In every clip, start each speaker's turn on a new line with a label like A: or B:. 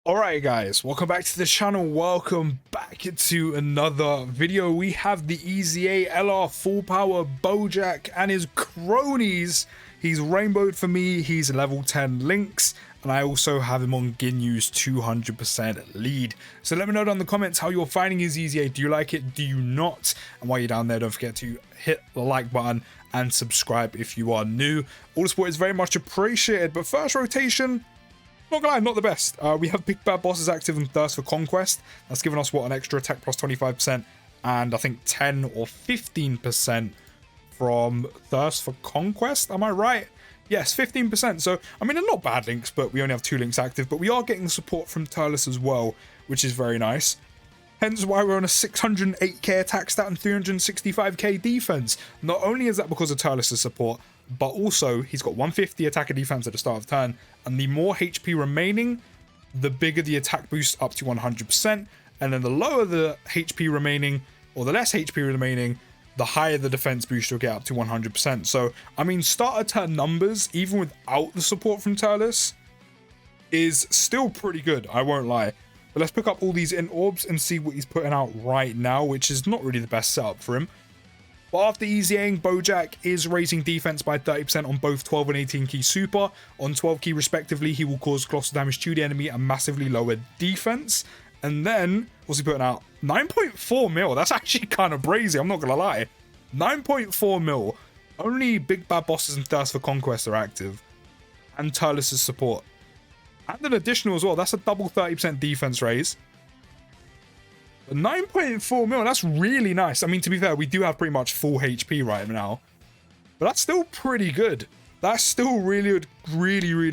A: Alright guys, welcome back to the channel. Welcome back to another video. We have the EZA LR full power Boujack and his cronies. He's rainbowed for me, he's level 10 links, and I also have him on Ginyu's 200% lead. So let me know down in the comments how you're finding his EZA. Do you like it? Do you not? And while you're down there, don't forget to hit the like button and subscribe if you are new. All the support is very much appreciated, but first rotation, not gonna lie, not the best. We have Big Bad Bosses active and Thirst for Conquest. That's given us, what, an extra attack plus 25%, and I think 10 or 15% from Thirst for Conquest, am I right? Yes, 15%. So, I mean, they're not bad links, but we only have 2 links active, but we are getting support from Turles as well, which is very nice. Hence why we're on a 608k attack stat and 365k defense. Not only is that because of Turles' support, but also he's got 150 attack and defense at the start of turn, and the more HP remaining, the bigger the attack boost up to 100%, and then the lower the HP remaining, or the less HP remaining, the higher the defense boost you'll get up to 100%. So, I mean, starter turn numbers, even without the support from Turles, is still pretty good, I won't lie. But let's pick up all these in orbs and see what he's putting out right now, which is not really the best setup for him. But after EZAing, Boujack is raising defense by 30% on both 12 and 18 key super. On 12 key respectively, he will cause colossal damage to the enemy and massively lower defense. And then, what's he putting out? 9.4 mil. That's actually kind of brazy, I'm not gonna lie. 9.4 mil. Only Big Bad Bosses and Thirst for Conquest are active. And Turles' support. And an additional as well. That's a double 30% defense raise. 9.4 mil, that's really nice. I mean, to be fair, we do have pretty much full HP right now, but that's still pretty good. That's still really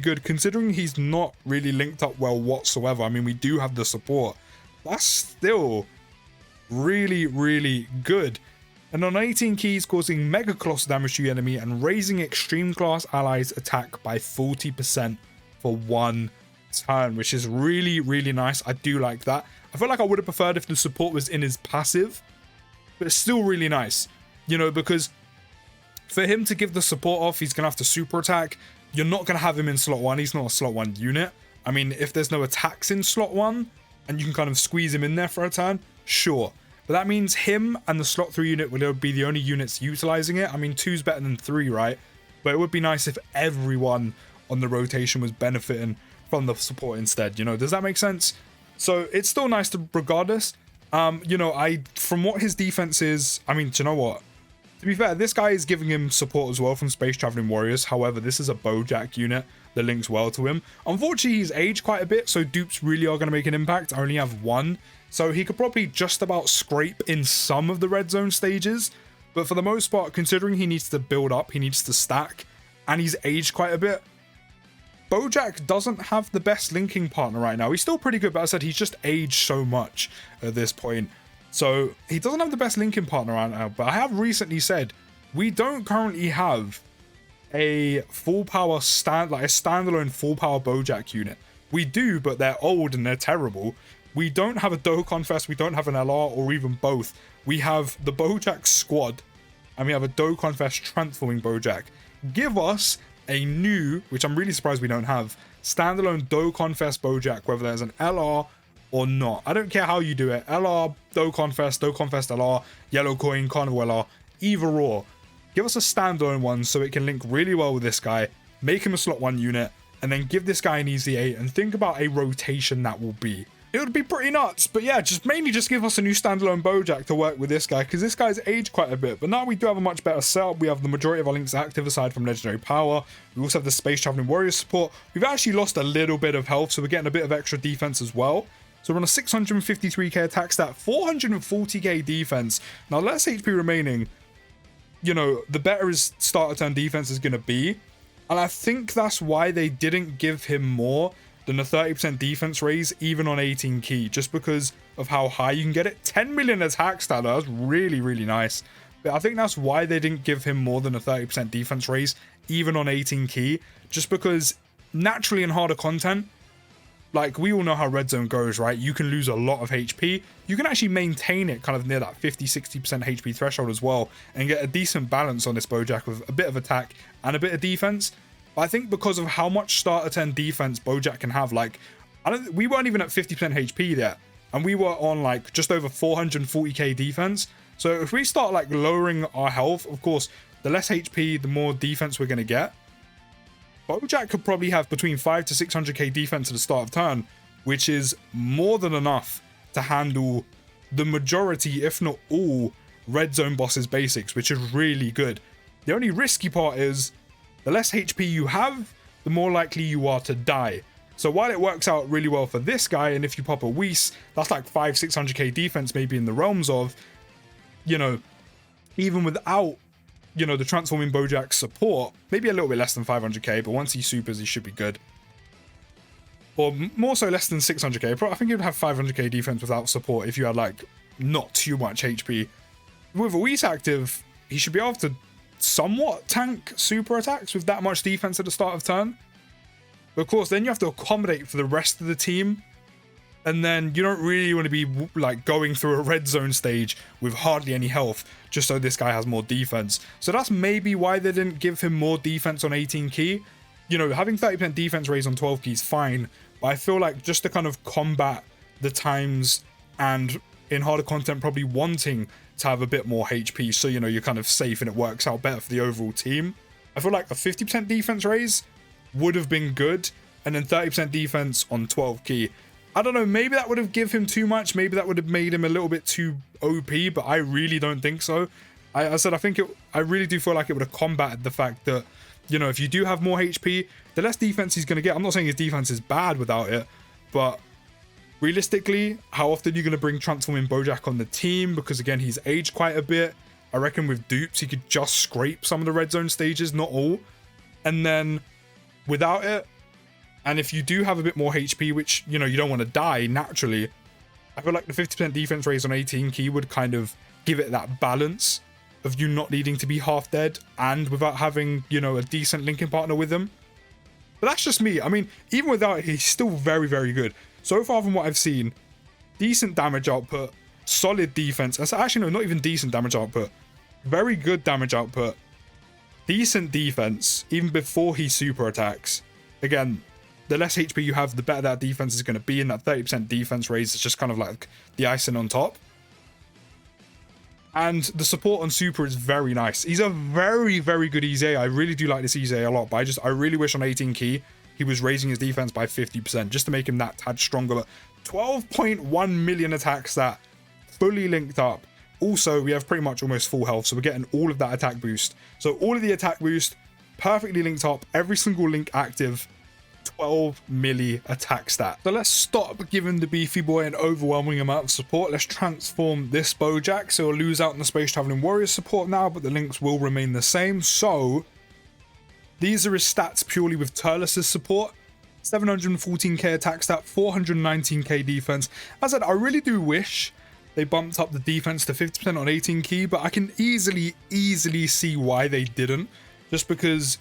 A: good, considering he's not really linked up well whatsoever. I mean, we do have the support. That's still really good. And on 18 keys, causing mega colossal damage to the enemy and raising extreme class allies attack by 40% for 1 turn, which is really nice. I do like that. I feel like I would have preferred if the support was in his passive, but it's still really nice, you know, because for him to give the support off, he's gonna have to super attack. You're not gonna have him in slot 1. He's not a slot 1 unit. I mean, if there's no attacks in slot 1 and you can kind of squeeze him in there for a turn, sure, but that means him and the slot 3 unit will be the only units utilizing it. I mean, 2's better than 3, right? But it would be nice if everyone on the rotation was benefiting from the support instead, you know. Does that make sense? So it's still nice to, regardless. You know, from what his defense is, I mean, do you know what? To be fair, this guy is giving him support as well from Space Traveling Warriors. However, this is a Boujack unit that links well to him. Unfortunately, he's aged quite a bit, so dupes really are going to make an impact. I only have 1, so he could probably just about scrape in some of the red zone stages. But for the most part, considering he needs to build up, he needs to stack, and he's aged quite a bit, Boujack doesn't have the best linking partner right now. He's still pretty good, but I said he's just aged so much at this point. So he doesn't have the best linking partner right now, but I have recently said we don't currently have a full power standalone full power Boujack unit. We do, but they're old and they're terrible. We don't have a Dokkan Fest, we don't have an LR, or even both. We have the Boujack squad, and we have a Dokkan Fest transforming Boujack. Give us a new, which I'm really surprised we don't have, standalone Dokkan Fest Boujack, whether there's an LR or not. I don't care how you do it. LR, Dokkan Fest LR, Yellow Coin, Carnival LR, either or. Give us a standalone one so it can link really well with this guy, make him a slot 1 unit, and then give this guy an EZA and think about a rotation that will be. It would be pretty nuts, but yeah, mainly just give us a new standalone Boujack to work with this guy, because this guy's aged quite a bit. But now we do have a much better setup. We have the majority of our links active aside from Legendary Power. We also have the Space Traveling Warrior support. We've actually lost a little bit of health, so we're getting a bit of extra defense as well. So we're on a 653k attack stat, 440k defense. Now, less HP remaining, you know, the better his starter turn defense is going to be. And I think that's why they didn't give him more than a 30% defense raise, even on 18 key, just because of how high you can get it. 10 million attack stat, that's really nice. But I think that's why they didn't give him more than a 30% defense raise, even on 18 key, just because naturally in harder content, like we all know how red zone goes, right? You can lose a lot of HP. You can actually maintain it kind of near that 50-60% HP threshold as well, and get a decent balance on this Boujack with a bit of attack and a bit of defense. I think because of how much starter 10 defense Boujack can have, like We weren't even at 50% HP yet, and we were on like just over 440k defense. So if we start like lowering our health, of course, the less HP, the more defense we're going to get. Boujack could probably have between 5 to 600k defense at the start of turn, which is more than enough to handle the majority, if not all, red zone bosses basics, which is really good. The only risky part is the less HP you have, the more likely you are to die. So while it works out really well for this guy, and if you pop a Whis, that's like 500-600k defense maybe in the realms of, you know, even without, you know, the transforming Boujack support, maybe a little bit less than 500k, but once he supers, he should be good. Or more so less than 600k. I think you'd have 500k defense without support if you had like not too much HP. With a Whis active, he should be able to somewhat tank super attacks with that much defense at the start of turn. But of course, then you have to accommodate for the rest of the team. And then you don't really want to be like going through a red zone stage with hardly any health just so this guy has more defense. So that's maybe why they didn't give him more defense on 18 key. You know, having 30% defense raise on 12 key is fine. But I feel like just to kind of combat the times and in harder content probably wanting to have a bit more HP so, you know, you're kind of safe and it works out better for the overall team. I feel like a 50% defense raise would have been good, and then 30% defense on 12 key. I don't know, maybe that would have given him too much, maybe that would have made him a little bit too OP, but I really don't think so. I really do feel like it would have combated the fact that, you know, if you do have more HP, the less defense he's going to get. I'm not saying his defense is bad without it, but realistically, how often are you going to bring transforming Boujack on the team? Because again, he's aged quite a bit. I reckon with dupes, he could just scrape some of the red zone stages, not all. And then without it, and if you do have a bit more HP, which, you know, you don't want to die naturally, I feel like the 50% defense raise on 18 key would kind of give it that balance of you not needing to be half dead and without having, you know, a decent linking partner with him. But that's just me. I mean, even without it, he's still very, very good. So far from what I've seen, decent damage output, solid defense. Actually, no, not even decent damage output. Very good damage output. Decent defense, even before he super attacks. Again, the less HP you have, the better that defense is going to be, and that 30% defense raise is just kind of like the icing on top. And the support on super is very nice. He's a very, very good EZA. I really do like this EZA a lot, but I really wish on 18 key he was raising his defense by 50% just to make him that tad stronger. But 12.1 million attack stat, fully linked up. Also, we have pretty much almost full health, so we're getting all of that attack boost. So all of the attack boost, perfectly linked up, every single link active, 12 milli attack stat. So let's stop giving the beefy boy an overwhelming amount of support. Let's transform this Boujack. So we'll lose out on the Space Traveling Warriors support now, but the links will remain the same. So these are his stats purely with Turles' support. 714k attack stat, 419k defense. As I said, I really do wish they bumped up the defense to 50% on 18 key, but I can easily see why they didn't. Just because,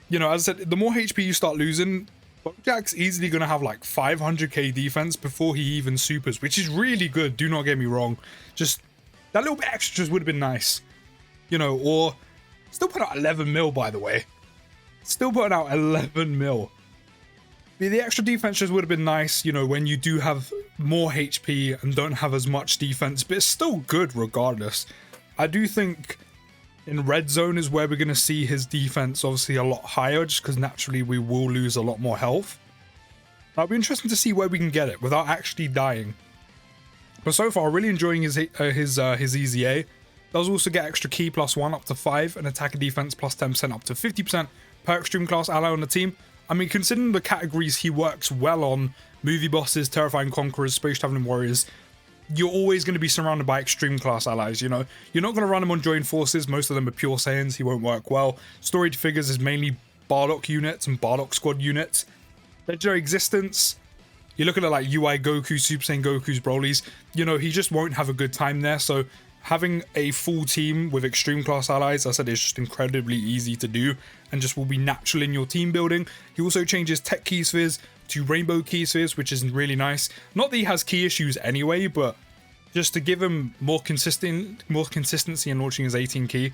A: you know, as I said, the more HP you start losing, Boujack's easily going to have like 500k defense before he even supers, which is really good, do not get me wrong. Just that little bit extra just would have been nice. You know, or still put out 11 mil, by the way. Still putting out 11 mil. The extra defense just would have been nice, you know, when you do have more HP and don't have as much defense, but it's still good regardless. I do think in red zone is where we're going to see his defense obviously a lot higher, just because naturally we will lose a lot more health. It'll be interesting to see where we can get it without actually dying. But so far, really enjoying his EZA. Does also get extra key +1 up to 5 and attack and defense +10% up to 50% per extreme class ally on the team. I mean, considering the categories he works well on, movie bosses, terrifying conquerors, space traveling warriors, you're always going to be surrounded by extreme class allies, you know? You're not going to run him on joined forces, most of them are pure Saiyans, he won't work well. Storied figures is mainly Bardock units and Bardock squad units. Legendary existence, you're looking at like UI Goku, Super Saiyan Goku's Brolys, you know, he just won't have a good time there, so having a full team with extreme class allies, I said, is just incredibly easy to do and just will be natural in your team building. He also changes tech key spheres to rainbow key spheres, which is really nice. Not that he has key issues anyway, but just to give him more consistency in launching his 18 key.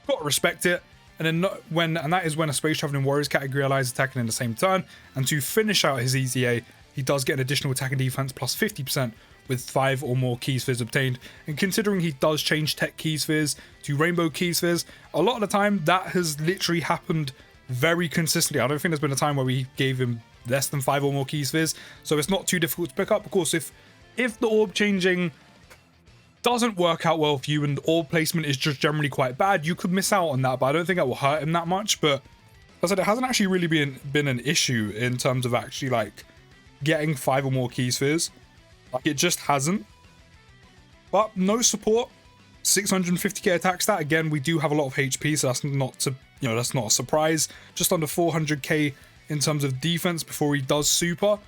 A: Gotta respect it. And then that is when a Space Traveling Warriors category ally is attacking in the same turn. And to finish out his EZA, he does get an additional attack and defense plus 50% with 5 or more key spheres obtained. And considering he does change tech key spheres to rainbow key spheres, a lot of the time that has literally happened very consistently. I don't think there's been a time where we gave him less than 5 or more key spheres, so it's not too difficult to pick up. Of course, if the orb changing doesn't work out well for you and orb placement is just generally quite bad, you could miss out on that, but I don't think it will hurt him that much. But as I said, it hasn't actually really been an issue in terms of actually like getting 5 or more key spheres. Like, it just hasn't. But no support, 650k attack stat. Again, we do have a lot of HP, so that's not a surprise. Just under 400k in terms of defense before he does super.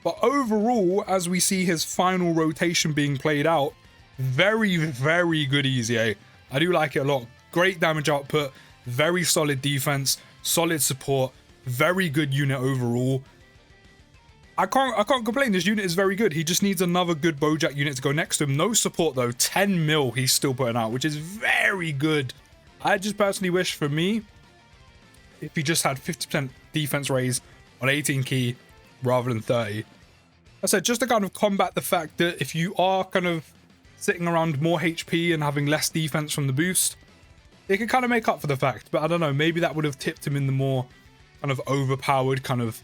A: But overall, as we see his final rotation being played out, very, very good EZA. I do like it a lot. Great damage output, very solid defense, solid support, very good unit overall. I can't complain. This unit is very good. He just needs another good Boujack unit to go next to him. No support though. 10 mil he's still putting out, which is very good. I just personally wish for me, if he just had 50% defense raise on 18 key rather than 30. I said, just to kind of combat the fact that if you are kind of sitting around more HP and having less defense from the boost, it could kind of make up for the fact. But I don't know, maybe that would have tipped him in the more kind of overpowered kind of,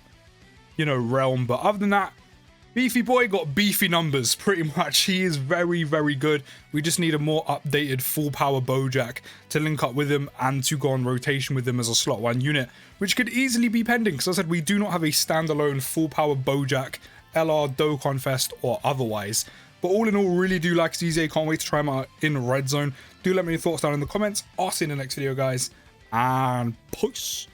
A: you know, realm. But other than that, beefy boy got beefy numbers pretty much. He is very, very good. We just need a more updated full power Boujack to link up with him and to go on rotation with him as a slot 1 unit, which could easily be pending, because I said we do not have a standalone full power Boujack, LR, Dokkan Fest or otherwise. But all in all, really do like EZA. Can't wait to try him out in Red Zone. Do let me know your thoughts down in the comments. I'll see you in the next video, guys, and peace.